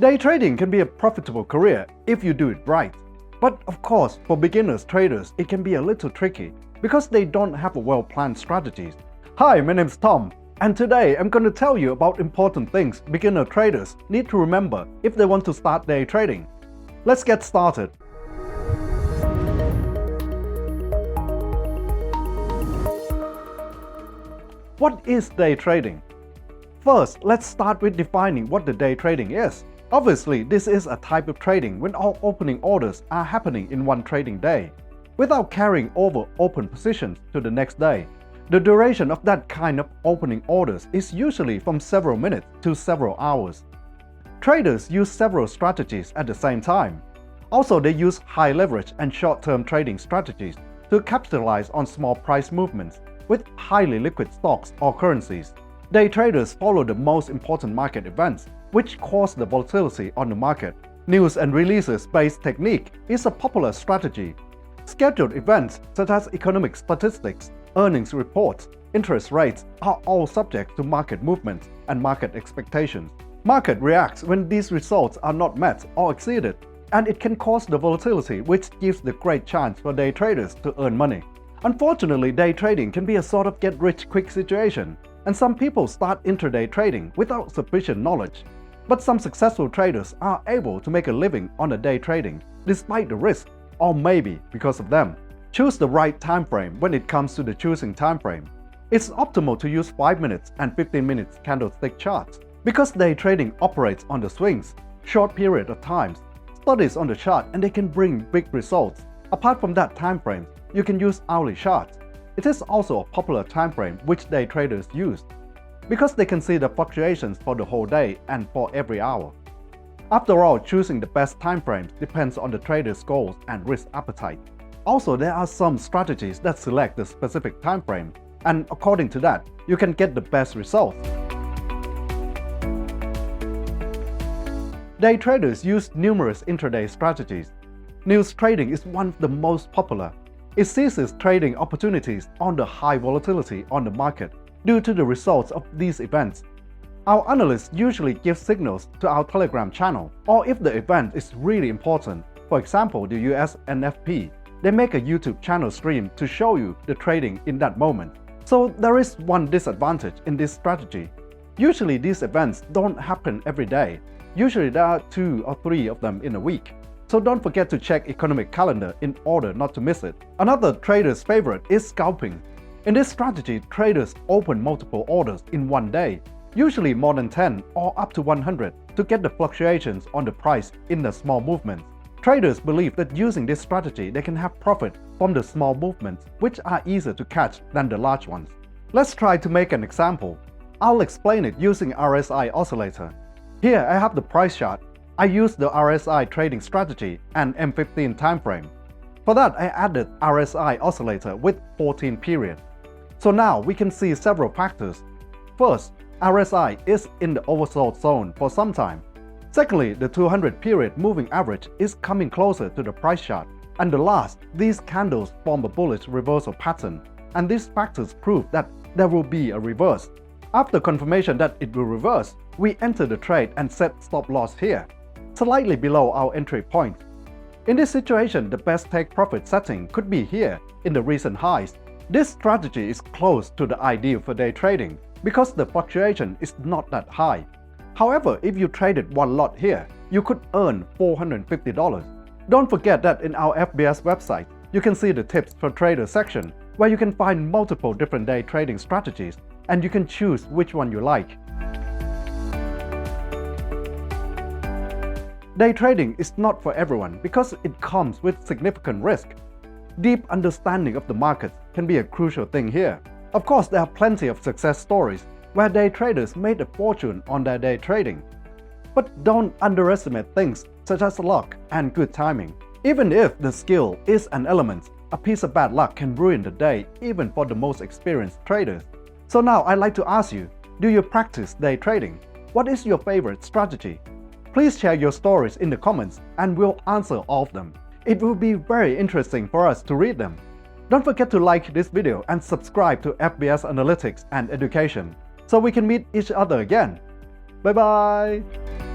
Day trading can be a profitable career if you do it right. But of course, for beginners traders, it can be a little tricky because they don't have a well-planned strategies. Hi, my name's Tom, and today I'm going to tell you about important things beginner traders need to remember if they want to start day trading. Let's get started. What is day trading? First, let's start with defining what the day trading is. Obviously, this is a type of trading when all opening orders are happening in one trading day, without carrying over open positions to the next day. The duration of that kind of opening orders is usually from several minutes to several hours. Traders use several strategies at the same time. Also, they use high leverage and short-term trading strategies to capitalize on small price movements with highly liquid stocks or currencies. Day traders follow the most important market events, which cause the volatility on the market. News and releases-based technique is a popular strategy. Scheduled events such as economic statistics, earnings reports, interest rates are all subject to market movements and market expectations. Market reacts when these results are not met or exceeded, and it can cause the volatility, which gives the great chance for day traders to earn money. Unfortunately, day trading can be a sort of get-rich-quick situation, and some people start intraday trading without sufficient knowledge. But some successful traders are able to make a living on the day trading despite the risk, or maybe because of them. Choose the right time frame when it comes to the choosing time frame. It's optimal to use 5 minutes and 15 minutes candlestick charts because day trading operates on the swings, short period of times, studies on the chart, and they can bring big results. Apart from that time frame, you can use hourly charts. It is also a popular time frame which day traders use, because they can see the fluctuations for the whole day and for every hour. After all, choosing the best time frames depends on the trader's goals and risk appetite. Also, there are some strategies that select the specific time frame, and according to that, you can get the best results. Day traders use numerous intraday strategies. News trading is one of the most popular. It seizes trading opportunities on the high volatility on the market due to the results of these events. Our analysts usually give signals to our Telegram channel, or if the event is really important, for example the US NFP, they make a YouTube channel stream to show you the trading in that moment. So there is one disadvantage in this strategy. Usually these events don't happen every day. Usually there are 2 or 3 of them in a week. So don't forget to check economic calendar in order not to miss it. Another trader's favorite is scalping. In this strategy, traders open multiple orders in one day, usually more than 10 or up to 100, to get the fluctuations on the price in the small movements. Traders believe that using this strategy they can have profit from the small movements, which are easier to catch than the large ones. Let's try to make an example. I'll explain it using RSI oscillator. Here I have the price chart. I used the RSI trading strategy and M15 timeframe. For that, I added RSI oscillator with 14 period. So now we can see several factors. First, RSI is in the oversold zone for some time. Secondly, the 200 period moving average is coming closer to the price chart. And the last, these candles form a bullish reversal pattern, and these factors prove that there will be a reverse. After confirmation that it will reverse, we enter the trade and set stop loss here, slightly below our entry point. In this situation, the best take profit setting could be here in the recent highs. This strategy is close to the ideal for day trading because the fluctuation is not that high. However, if you traded one lot here, you could earn $450. Don't forget that in our FBS website, you can see the tips for traders section where you can find multiple different day trading strategies and you can choose which one you like. Day trading is not for everyone because it comes with significant risk. Deep understanding of the markets can be a crucial thing here. Of course, there are plenty of success stories where day traders made a fortune on their day trading. But don't underestimate things such as luck and good timing. Even if the skill is an element, a piece of bad luck can ruin the day even for the most experienced traders. So now I'd like to ask you, do you practice day trading? What is your favorite strategy? Please share your stories in the comments and we'll answer all of them. It will be very interesting for us to read them. Don't forget to like this video and subscribe to FBS Analytics and Education so we can meet each other again. Bye bye!